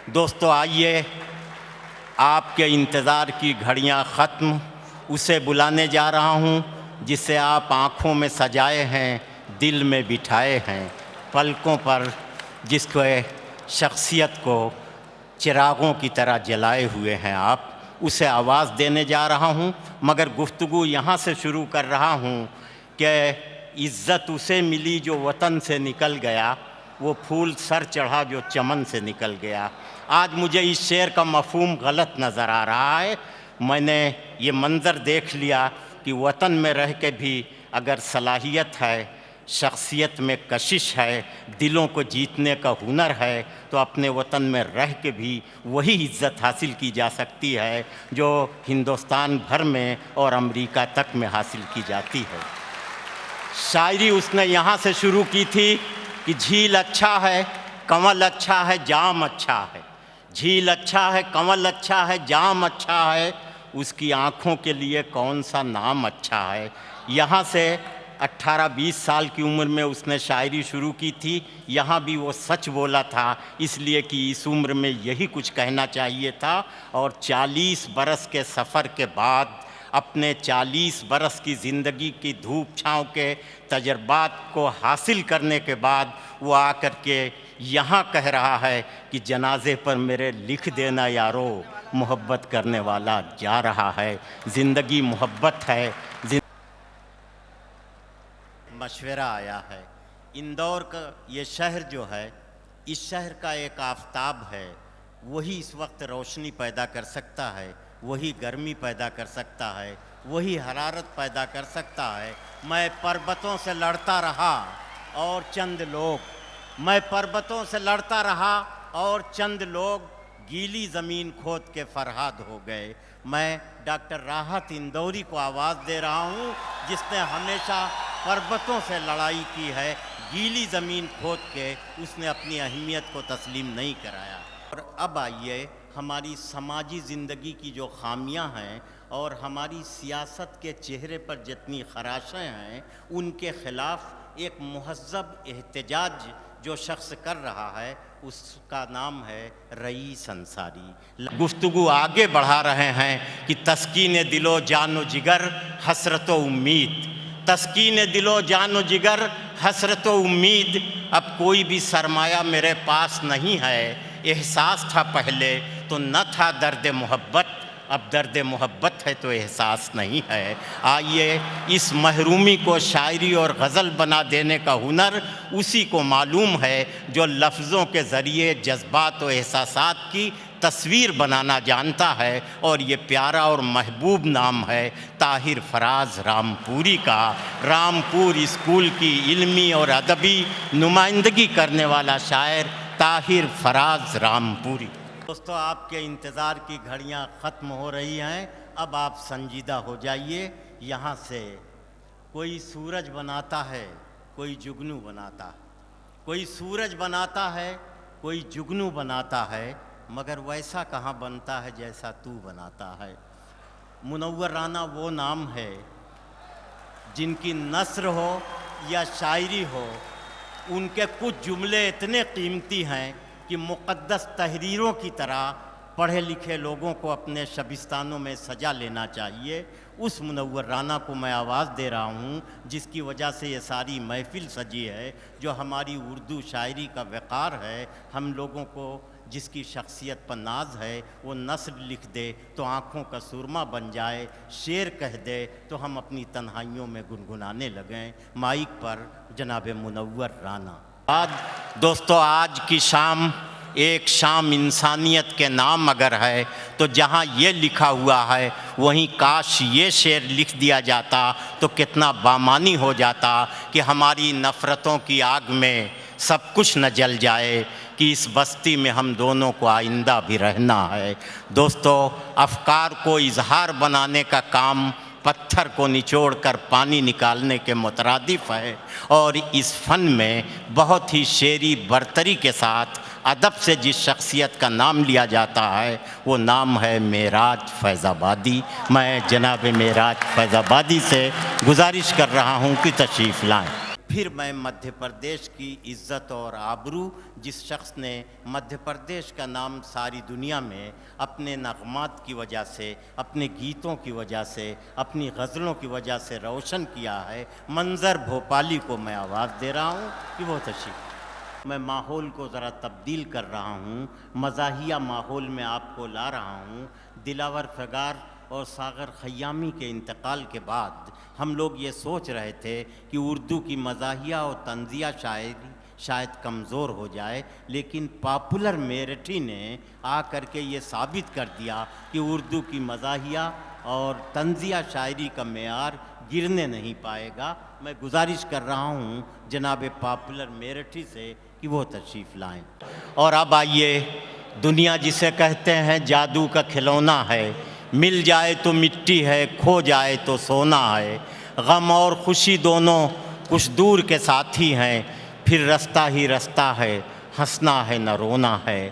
دوستو آئیے، آپ کے انتظار کی گھڑیاں ختم، اسے بلانے جا رہا ہوں جسے آپ آنکھوں میں سجائے ہیں، دل میں بٹھائے ہیں، پلکوں پر جس کو شخصیت کو چراغوں کی طرح جلائے ہوئے ہیں آپ، اسے آواز دینے جا رہا ہوں۔ مگر گفتگو یہاں سے شروع کر رہا ہوں کہ عزت اسے ملی جو وطن سے نکل گیا، وہ پھول سر چڑھا جو چمن سے نکل گیا۔ آج مجھے اس شعر کا مفہوم غلط نظر آ رہا ہے۔ میں نے یہ منظر دیکھ لیا کہ وطن میں رہ کے بھی اگر صلاحیت ہے، شخصیت میں کشش ہے، دلوں کو جیتنے کا ہنر ہے، تو اپنے وطن میں رہ کے بھی وہی عزت حاصل کی جا سکتی ہے جو ہندوستان بھر میں اور امریکہ تک میں حاصل کی جاتی ہے۔ شاعری اس نے یہاں سے شروع کی تھی کہ جھیل اچھا ہے، کنول اچھا ہے، جام اچھا ہے۔ جھیل اچھا ہے، کنول اچھا ہے، جام اچھا ہے، اس کی آنکھوں کے لیے کون سا نام اچھا ہے۔ یہاں سے 18-20 سال کی عمر میں اس نے شاعری شروع کی تھی۔ یہاں بھی وہ سچ بولا تھا، اس لیے کہ اس عمر میں یہی کچھ کہنا چاہیے تھا۔ اور 40 برس کے سفر کے بعد، اپنے 40 برس کی زندگی کی دھوپ چھاؤں کے تجربات کو حاصل کرنے کے بعد وہ آ کر کے یہاں کہہ رہا ہے کہ جنازے پر میرے لکھ دینا یارو، محبت کرنے والا جا رہا ہے۔ زندگی محبت ہے۔ مشورہ آیا ہے۔ اندور کا یہ شہر جو ہے، اس شہر کا ایک آفتاب ہے، وہی اس وقت روشنی پیدا کر سکتا ہے، وہی گرمی پیدا کر سکتا ہے، وہی حرارت پیدا کر سکتا ہے۔ میں پربتوں سے لڑتا رہا اور چند لوگ گیلی زمین کھود کے فرہاد ہو گئے۔ میں ڈاکٹر راحت اندوری کو آواز دے رہا ہوں، جس نے ہمیشہ پربتوں سے لڑائی کی ہے، گیلی زمین کھود کے اس نے اپنی اہمیت کو تسلیم نہیں کرایا۔ اور اب آئیے، ہماری سماجی زندگی کی جو خامیاں ہیں اور ہماری سیاست کے چہرے پر جتنی خراشیں ہیں، ان کے خلاف ایک مہذب احتجاج جو شخص کر رہا ہے، اس کا نام ہے رئیس انصاری۔ گفتگو آگے بڑھا رہے ہیں کہ تسکین دل و جان و جگر، حسرت و امید۔ تسکین دل و جان و جگر، حسرت و امید۔ اب کوئی بھی سرمایہ میرے پاس نہیں ہے۔ احساس تھا پہلے تو نہ تھا درد محبت، اب درد محبت ہے تو احساس نہیں ہے۔ آئیے، اس محرومی کو شاعری اور غزل بنا دینے کا ہنر اسی کو معلوم ہے جو لفظوں کے ذریعے جذبات و احساسات کی تصویر بنانا جانتا ہے۔ اور یہ پیارا اور محبوب نام ہے طاہر فراز رامپوری کا۔ رامپور اسکول کی علمی اور ادبی نمائندگی کرنے والا شاعر طاہر فراز رامپوری۔ دوستو، آپ کے انتظار کی گھڑیاں ختم ہو رہی ہیں، اب آپ سنجیدہ ہو جائیے۔ یہاں سے کوئی سورج بناتا ہے، کوئی جگنو بناتا ہے، کوئی سورج بناتا ہے، کوئی جگنو بناتا ہے، مگر ویسا کہاں بنتا ہے جیسا تو بناتا ہے۔ منور رانا وہ نام ہے جن کی نثر ہو یا شاعری ہو، ان کے کچھ جملے اتنے قیمتی ہیں کہ مقدس تحریروں کی طرح پڑھے لکھے لوگوں کو اپنے شبستانوں میں سجا لینا چاہیے۔ اس منور رانا کو میں آواز دے رہا ہوں جس کی وجہ سے یہ ساری محفل سجی ہے، جو ہماری اردو شاعری کا وقار ہے۔ ہم لوگوں کو جس کی شخصیت پر ناز ہے، وہ نثر لکھ دے تو آنکھوں کا سرما بن جائے، شعر کہہ دے تو ہم اپنی تنہائیوں میں گنگنانے لگیں۔ مائک پر جناب منور رانا۔ دوستو، آج کی شام ایک شام انسانیت کے نام اگر ہے تو جہاں یہ لکھا ہوا ہے وہیں کاش یہ شعر لکھ دیا جاتا تو کتنا بامانی ہو جاتا کہ ہماری نفرتوں کی آگ میں سب کچھ نہ جل جائے، کہ اس بستی میں ہم دونوں کو آئندہ بھی رہنا ہے۔ دوستو، افکار کو اظہار بنانے کا کام پتھر کو نچوڑ کر پانی نکالنے کے مترادف ہے، اور اس فن میں بہت ہی شعری برتری کے ساتھ ادب سے جس شخصیت کا نام لیا جاتا ہے وہ نام ہے معراج فیض آبادی۔ میں جناب معراج فیض آبادی سے گزارش کر رہا ہوں کہ تشریف لائیں۔ پھر میں مدھیہ پردیش کی عزت اور آبرو، جس شخص نے مدھیہ پردیش کا نام ساری دنیا میں اپنے نغمات کی وجہ سے، اپنے گیتوں کی وجہ سے، اپنی غزلوں کی وجہ سے روشن کیا ہے، منظر بھوپالی کو میں آواز دے رہا ہوں کہ وہ تشریف۔ میں ماحول کو ذرا تبدیل کر رہا ہوں، مزاحیہ ماحول میں آپ کو لا رہا ہوں۔ دلاور فغار اور ساغر خیامی کے انتقال کے بعد ہم لوگ یہ سوچ رہے تھے کہ اردو کی مزاحیہ اور طنزیہ شاعری شاید کمزور ہو جائے، لیکن پاپولر میرٹھی نے آ کر کے یہ ثابت کر دیا کہ اردو کی مزاحیہ اور طنزیہ شاعری کا معیار گرنے نہیں پائے گا۔ میں گزارش کر رہا ہوں جناب پاپولر میرٹھی سے کہ وہ تشریف لائیں۔ اور اب آئیے، دنیا جسے کہتے ہیں جادو کا کھلونا ہے، مل جائے تو مٹی ہے، کھو جائے تو سونا ہے، غم اور خوشی دونوں کچھ دور کے ساتھی ہیں، پھر رستہ ہی رستہ ہے، ہنسنا ہے نہ رونا ہے۔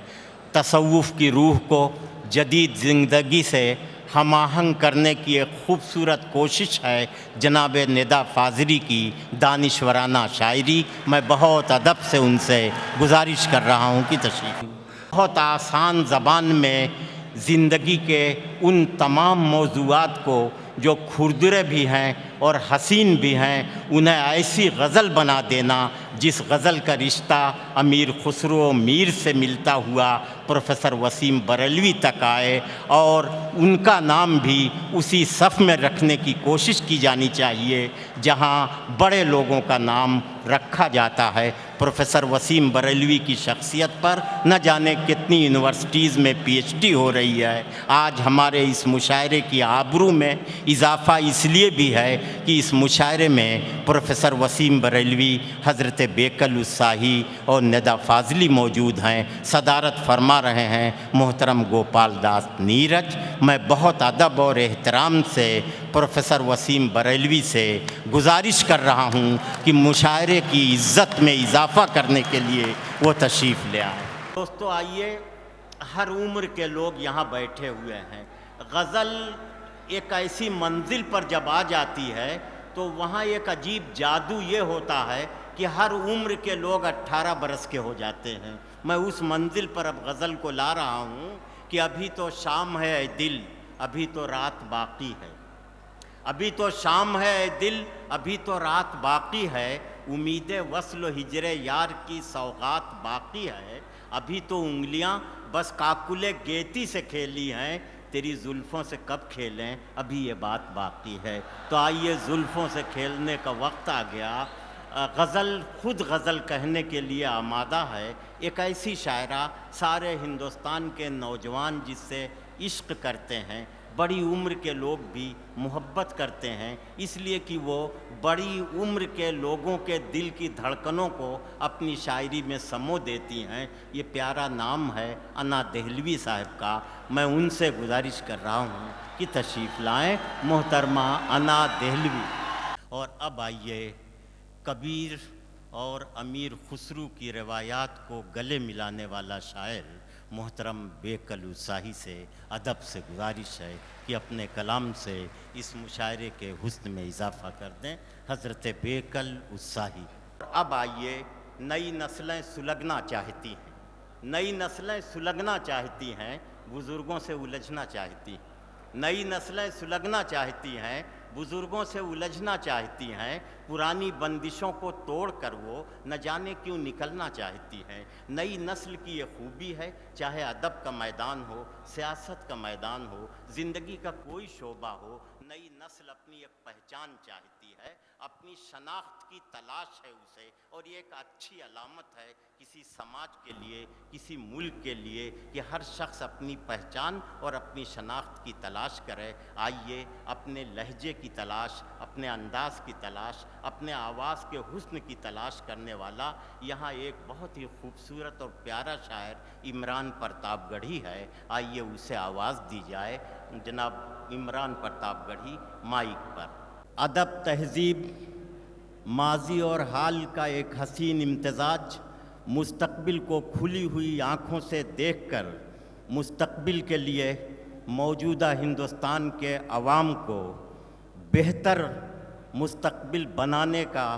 تصوف کی روح کو جدید زندگی سے ہم آہنگ کرنے کی ایک خوبصورت کوشش ہے جناب ندا فاضلی کی دانشورانہ شاعری۔ میں بہت ادب سے ان سے گزارش کر رہا ہوں کہ تشریف۔ بہت آسان زبان میں زندگی کے ان تمام موضوعات کو جو کھردرے بھی ہیں اور حسین بھی ہیں، انہیں ایسی غزل بنا دینا جس غزل کا رشتہ امیر خسرو میر سے ملتا ہوا پروفیسر وسیم بریلوی تک آئے، اور ان کا نام بھی اسی صف میں رکھنے کی کوشش کی جانی چاہیے جہاں بڑے لوگوں کا نام رکھا جاتا ہے۔ پروفیسر وسیم بریلوی کی شخصیت پر نہ جانے کتنی یونیورسٹیز میں پی ایچ ڈی ہو رہی ہے۔ آج ہمارے اس مشاعرے کی آبرو میں اضافہ اس لیے بھی ہے کہ اس مشاعرے میں پروفیسر وسیم بریلوی، حضرت بیکل الصاحی اور ندا فاضلی موجود ہیں۔ صدارت فرما رہے ہیں محترم گوپال داس نیرج۔ میں بہت ادب اور احترام سے پروفیسر وسیم بریلوی سے گزارش کر رہا ہوں کہ مشاعرے کی عزت میں اضافہ کرنے کے لیے وہ تشریف لے آئیں۔ دوستو آئیے، ہر عمر کے لوگ یہاں بیٹھے ہوئے ہیں۔ غزل ایک ایسی منزل پر جب آ جاتی ہے تو وہاں ایک عجیب جادو یہ ہوتا ہے کہ ہر عمر کے لوگ 18 برس کے ہو جاتے ہیں۔ میں اس منزل پر اب غزل کو لا رہا ہوں کہ ابھی تو شام ہے اے دل، ابھی تو رات باقی ہے، ابھی تو شام ہے اے دل، ابھی تو رات باقی ہے، امید وصل و ہجر یار کی سوغات باقی ہے، ابھی تو انگلیاں بس کاکلِ گیتی سے کھیلی ہیں، تیری زلفوں سے کب کھیلیں، ابھی یہ بات باقی ہے۔ تو آئیے، زلفوں سے کھیلنے کا وقت آ گیا۔ غزل خود غزل کہنے کے لیے آمادہ ہے۔ ایک ایسی شاعرہ سارے ہندوستان کے نوجوان جس سے عشق کرتے ہیں، بڑی عمر کے لوگ بھی محبت کرتے ہیں، اس لیے کہ وہ بڑی عمر کے لوگوں کے دل کی دھڑکنوں کو اپنی شاعری میں سمو دیتی ہیں۔ یہ پیارا نام ہے انا دہلوی صاحب کا۔ میں ان سے گزارش کر رہا ہوں کہ تشریف لائیں، محترمہ انا دہلوی۔ اور اب آئیے، کبیر اور امیر خسرو کی روایات کو گلے ملانے والا شاعر محترم بیکل الصاحی سے ادب سے گزارش ہے کہ اپنے کلام سے اس مشاعرے کے حسن میں اضافہ کر دیں۔ حضرت بیکل الصاحی۔ اب آئیے، نئی نسلیں سلگنا چاہتی ہیں، نئی نسلیں سلگنا چاہتی ہیں، بزرگوں سے الجھنا چاہتی ہیں، نئی نسلیں سلگنا چاہتی ہیں، بزرگوں سے الجھنا چاہتی ہیں، پرانی بندشوں کو توڑ کر وہ نہ جانے کیوں نکلنا چاہتی ہیں۔ نئی نسل کی یہ خوبی ہے، چاہے ادب کا میدان ہو، سیاست کا میدان ہو، زندگی کا کوئی شعبہ ہو، نئی نسل اپنی ایک پہچان چاہتی ہے، اپنی شناخت کی تلاش ہے اسے، اور یہ ایک اچھی علامت ہے کسی سماج کے لیے، کسی ملک کے لیے، کہ ہر شخص اپنی پہچان اور اپنی شناخت کی تلاش کرے۔ آئیے، اپنے لہجے کی تلاش، اپنے انداز کی تلاش، اپنے آواز کے حسن کی تلاش کرنے والا یہاں ایک بہت ہی خوبصورت اور پیارا شاعر عمران پرتاپ گڑھی ہے۔ آئیے اسے آواز دی جائے۔ جناب عمران پرتاپ گڑھی، مائک پر۔ ادب، تہذیب، ماضی اور حال کا ایک حسین امتزاج، مستقبل کو کھلی ہوئی آنکھوں سے دیکھ کر مستقبل کے لیے موجودہ ہندوستان کے عوام کو بہتر مستقبل بنانے کا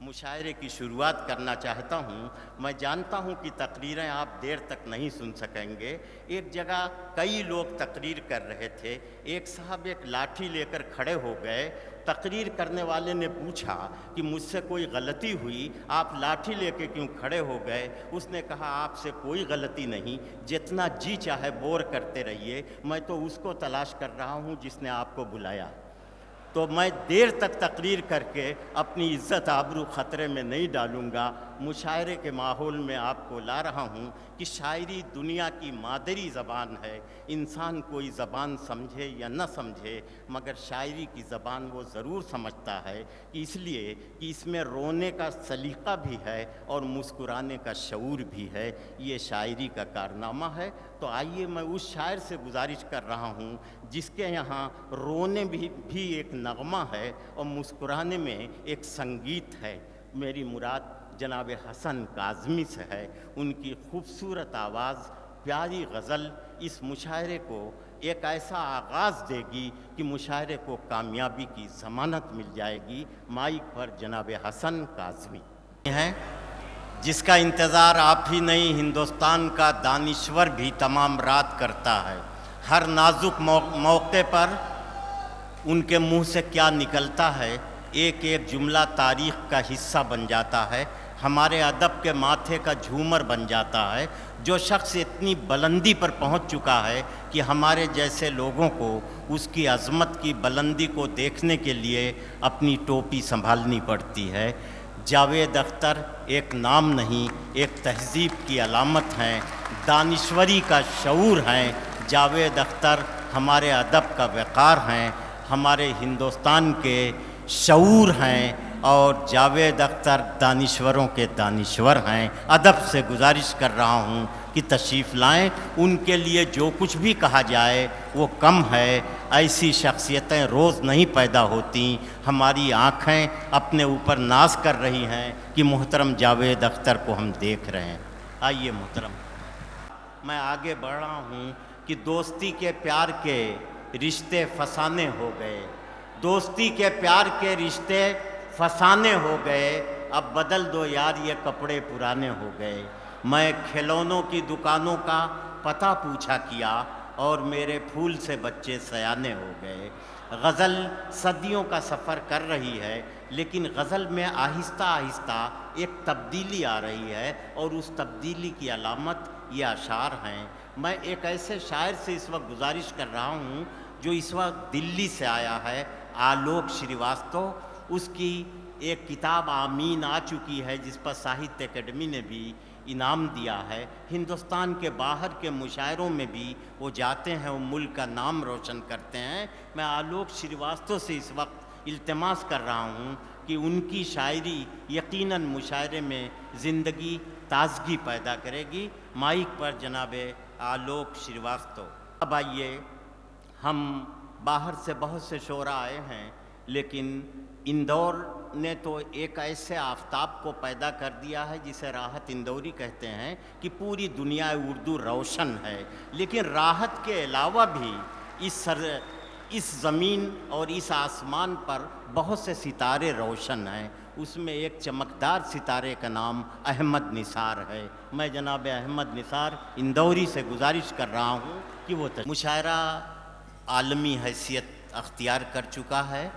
مشاعرے کی شروعات کرنا چاہتا ہوں۔ میں جانتا ہوں کہ تقریریں آپ دیر تک نہیں سن سکیں گے۔ ایک جگہ کئی لوگ تقریر کر رہے تھے، ایک صاحب ایک لاٹھی لے کر کھڑے ہو گئے۔ تقریر کرنے والے نے پوچھا کہ مجھ سے کوئی غلطی ہوئی، آپ لاٹھی لے کے کیوں کھڑے ہو گئے؟ اس نے کہا آپ سے کوئی غلطی نہیں، جتنا جی چاہے بور کرتے رہیے، میں تو اس کو تلاش کر رہا ہوں جس نے آپ کو بلایا۔ تو میں دیر تک تقریر کر کے اپنی عزت آبرو خطرے میں نہیں ڈالوں گا۔ مشاعرے کے ماحول میں آپ کو لا رہا ہوں کہ شاعری دنیا کی مادری زبان ہے۔ انسان کوئی زبان سمجھے یا نہ سمجھے، مگر شاعری کی زبان وہ ضرور سمجھتا ہے، کہ اس لیے کہ اس میں رونے کا سلیقہ بھی ہے اور مسکرانے کا شعور بھی ہے۔ یہ شاعری کا کارنامہ ہے۔ تو آئیے میں اس شاعر سے گزارش کر رہا ہوں جس کے یہاں رونے بھی ایک نغمہ ہے اور مسکرانے میں ایک سنگیت ہے۔ میری مراد جناب حسن کاظمی سے ہے۔ ان کی خوبصورت آواز، پیاری غزل اس مشاعرے کو ایک ایسا آغاز دے گی کہ مشاعرے کو کامیابی کی ضمانت مل جائے گی۔ مائک پر جناب حسن کاظمی ہیں، جس کا انتظار آپ ہی نہیں، ہندوستان کا دانشور بھی تمام رات کرتا ہے۔ ہر نازک موقع پر ان کے منہ سے کیا نکلتا ہے، ایک ایک جملہ تاریخ کا حصہ بن جاتا ہے، ہمارے ادب کے ماتھے کا جھومر بن جاتا ہے۔ جو شخص اتنی بلندی پر پہنچ چکا ہے کہ ہمارے جیسے لوگوں کو اس کی عظمت کی بلندی کو دیکھنے کے لیے اپنی ٹوپی سنبھالنی پڑتی ہے۔ جاوید اختر ایک نام نہیں، ایک تہذیب کی علامت ہیں، دانشوری کا شعور ہیں۔ جاوید اختر ہمارے ادب کا وقار ہیں، ہمارے ہندوستان کے شعور ہیں، اور جاوید اختر دانشوروں کے دانشور ہیں۔ ادب سے گزارش کر رہا ہوں کہ تشریف لائیں۔ ان کے لیے جو کچھ بھی کہا جائے وہ کم ہے۔ ایسی شخصیتیں روز نہیں پیدا ہوتی۔ ہماری آنکھیں اپنے اوپر ناز کر رہی ہیں کہ محترم جاوید اختر کو ہم دیکھ رہے ہیں۔ آئیے محترم، میں آگے بڑھ رہا ہوں کہ دوستی کے پیار کے رشتے فسانے ہو گئے، دوستی کے پیار کے رشتے فسانے ہو گئے، اب بدل دو یار یہ کپڑے پرانے ہو گئے۔ میں کھلونوں کی دکانوں کا پتہ پوچھا کیا اور میرے پھول سے بچے سیانے ہو گئے۔ غزل صدیوں کا سفر کر رہی ہے، لیکن غزل میں آہستہ آہستہ ایک تبدیلی آ رہی ہے، اور اس تبدیلی کی علامت یہ اشعار ہیں۔ میں ایک ایسے شاعر سے اس وقت گزارش کر رہا ہوں جو اس وقت دلی سے آیا ہے، آلوک شریواستو۔ اس کی ایک کتاب آمین آ چکی ہے، جس پر ساہتیہ اکیڈمی نے بھی انعام دیا ہے۔ ہندوستان کے باہر کے مشاعروں میں بھی وہ جاتے ہیں، وہ ملک کا نام روشن کرتے ہیں۔ میں آلوک شریواستو سے اس وقت التماس کر رہا ہوں کہ ان کی شاعری یقیناً مشاعرے میں زندگی تازگی پیدا کرے گی۔ مائک پر جناب آلوک شریواستو۔ اب آئیے، ہم باہر سے بہت سے شعراء آئے ہیں، لیکن اندور نے تو ایک ایسے آفتاب کو پیدا کر دیا ہے جسے راحت اندوری کہتے ہیں کہ پوری دنیا اردو روشن ہے۔ لیکن راحت کے علاوہ بھی اس زمین اور اس آسمان پر بہت سے ستارے روشن ہیں۔ اس میں ایک چمکدار ستارے کا نام احمد نثار ہے۔ میں جناب احمد نثار اندوری سے گزارش کر رہا ہوں کہ وہ مشاعرہ عالمی حیثیت اختیار کر چکا ہے۔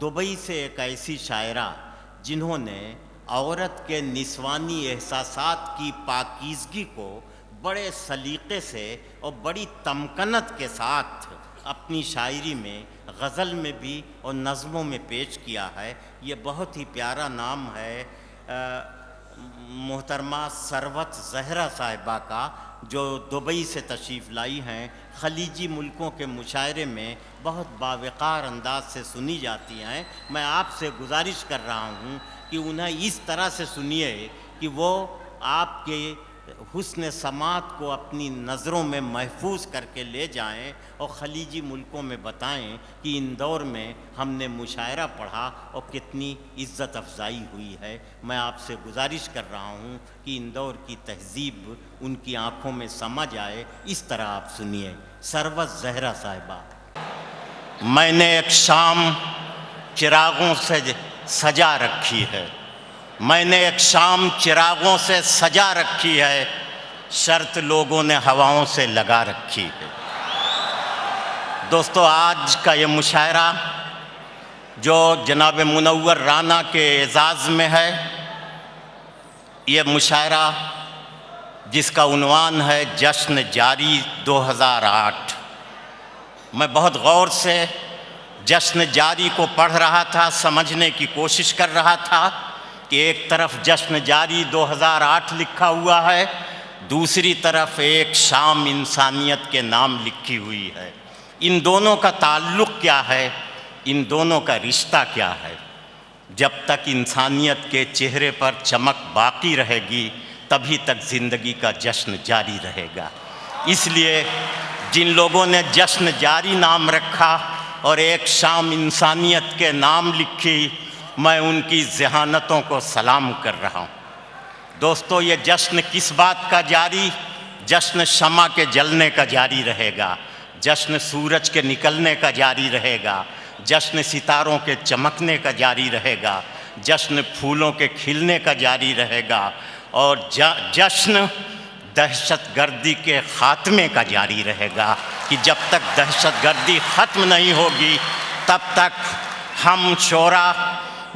دبئی سے ایک ایسی شاعرہ جنہوں نے عورت کے نسوانی احساسات کی پاکیزگی کو بڑے سلیقے سے اور بڑی تمکنت کے ساتھ اپنی شاعری میں، غزل میں بھی اور نظموں میں پیش کیا ہے۔ یہ بہت ہی پیارا نام ہے محترمہ ثروت زہرا صاحبہ کا، جو دبئی سے تشریف لائی ہیں۔ خلیجی ملکوں کے مشاعرے میں بہت باوقار انداز سے سنی جاتی ہیں۔ میں آپ سے گزارش کر رہا ہوں کہ انہیں اس طرح سے سنیے کہ وہ آپ کے حسن سماعت کو اپنی نظروں میں محفوظ کر کے لے جائیں اور خلیجی ملکوں میں بتائیں کہ اندور میں ہم نے مشاعرہ پڑھا اور کتنی عزت افزائی ہوئی ہے۔ میں آپ سے گزارش کر رہا ہوں کہ اندور کی تہذیب ان کی آنکھوں میں سما جائے، اس طرح آپ سنیے۔ ثروت زہرا صاحبہ۔ میں نے ایک شام چراغوں سے سجا رکھی ہے، میں نے ایک شام چراغوں سے سجا رکھی ہے، شرط لوگوں نے ہواؤں سے لگا رکھی ہے۔ دوستو، آج کا یہ مشاعرہ جو جناب منور رانا کے اعزاز میں ہے، یہ مشاعرہ جس کا عنوان ہے جشن جاری 2008۔ میں بہت غور سے جشن جاری کو پڑھ رہا تھا، سمجھنے کی کوشش کر رہا تھا کہ ایک طرف جشن جاری 2008 لکھا ہوا ہے، دوسری طرف ایک شام انسانیت کے نام لکھی ہوئی ہے۔ ان دونوں کا تعلق کیا ہے؟ ان دونوں کا رشتہ کیا ہے؟ جب تک انسانیت کے چہرے پر چمک باقی رہے گی تبھی تک زندگی کا جشن جاری رہے گا۔ اس لیے جن لوگوں نے جشن جاری نام رکھا اور ایک شام انسانیت کے نام لکھی، میں ان کی ذہانتوں کو سلام کر رہا ہوں۔ دوستو، یہ جشن کس بات کا جاری؟ جشن شمع کے جلنے کا جاری رہے گا، جشن سورج کے نکلنے کا جاری رہے گا، جشن ستاروں کے چمکنے کا جاری رہے گا، جشن پھولوں کے کھلنے کا جاری رہے گا، اور جشن دہشت گردی کے خاتمے کا جاری رہے گا کہ جب تک دہشت گردی ختم نہیں ہوگی تب تک ہم شعراء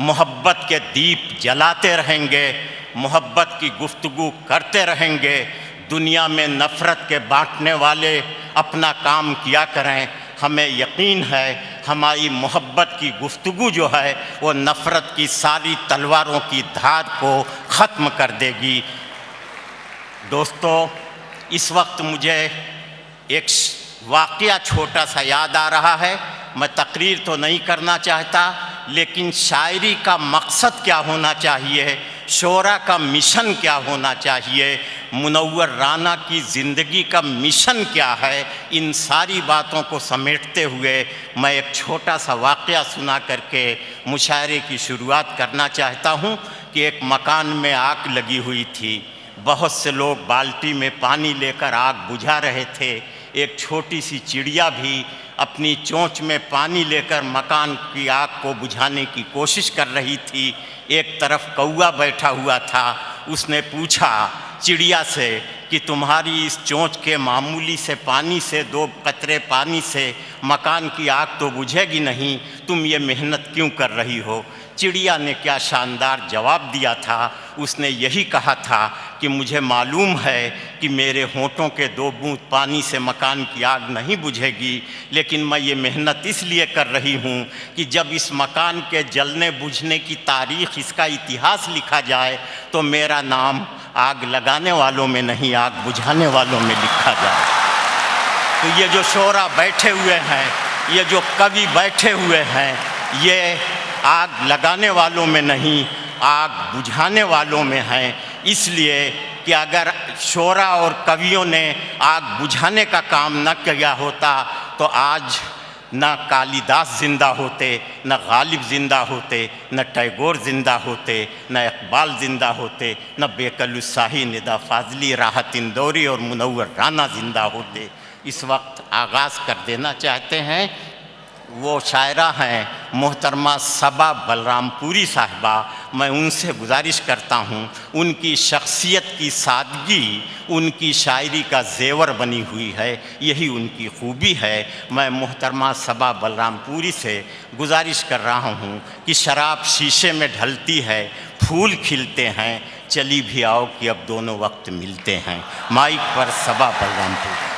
محبت کے دیپ جلاتے رہیں گے، محبت کی گفتگو کرتے رہیں گے۔ دنیا میں نفرت کے بانٹنے والے اپنا کام کیا کریں، ہمیں یقین ہے ہماری محبت کی گفتگو جو ہے وہ نفرت کی ساری تلواروں کی دھار کو ختم کر دے گی۔ دوستو، اس وقت مجھے ایک واقعہ چھوٹا سا یاد آ رہا ہے۔ میں تقریر تو نہیں کرنا چاہتا، لیکن شاعری کا مقصد کیا ہونا چاہیے، شعراء کا مشن کیا ہونا چاہیے، منور رانا کی زندگی کا مشن کیا ہے، ان ساری باتوں کو سمیٹتے ہوئے میں ایک چھوٹا سا واقعہ سنا کر کے مشاعرے کی شروعات کرنا چاہتا ہوں کہ ایک مکان میں آگ لگی ہوئی تھی، بہت سے لوگ بالٹی میں پانی لے کر آگ بجھا رہے تھے۔ ایک چھوٹی سی چڑیا بھی اپنی چونچ میں پانی لے کر مکان کی آگ کو بجھانے کی کوشش کر رہی تھی۔ ایک طرف کوا بیٹھا ہوا تھا، اس نے پوچھا چڑیا سے کہ تمہاری اس چونچ کے معمولی سے پانی سے، 2 قطرے پانی سے مکان کی آگ تو بجھے گی نہیں، تم یہ محنت کیوں کر رہی ہو؟ چڑیا نے کیا شاندار جواب دیا تھا، اس نے یہی کہا تھا کہ مجھے معلوم ہے کہ میرے ہونٹوں کے 2 بوند پانی سے مکان کی آگ نہیں بجھے گی، لیکن میں یہ محنت اس لیے کر رہی ہوں کہ جب اس مکان کے جلنے بجھنے کی تاریخ، اس کا اتہاس لکھا جائے تو میرا نام آگ لگانے والوں میں نہیں، آگ بجھانے والوں میں لکھا جائے۔ تو یہ جو شعراء بیٹھے ہوئے ہیں، یہ جو کوی بیٹھے ہوئے ہیں، یہ آگ لگانے والوں میں نہیں، آگ بجھانے والوں میں ہیں۔ اس لیے کہ اگر شعراء اور کویوں نے آگ بجھانے کا کام نہ کیا ہوتا تو آج نہ کالی داس زندہ ہوتے، نہ غالب زندہ ہوتے، نہ ٹیگور زندہ ہوتے، نہ اقبال زندہ ہوتے، نہ بیکل الصاحی، ندا فاضلی، راحت اندوری اور منور رانا زندہ ہوتے۔ اس وقت آغاز کر دینا چاہتے ہیں، وہ شاعرہ ہیں محترمہ صبا بلرام پوری صاحبہ۔ میں ان سے گزارش کرتا ہوں، ان کی شخصیت کی سادگی ان کی شاعری کا زیور بنی ہوئی ہے، یہی ان کی خوبی ہے۔ میں محترمہ صبا بلرام پوری سے گزارش کر رہا ہوں کہ شراب شیشے میں ڈھلتی ہے، پھول کھلتے ہیں، چلی بھی آؤ کہ اب دونوں وقت ملتے ہیں۔ مائک پر صبا بلرام پوری۔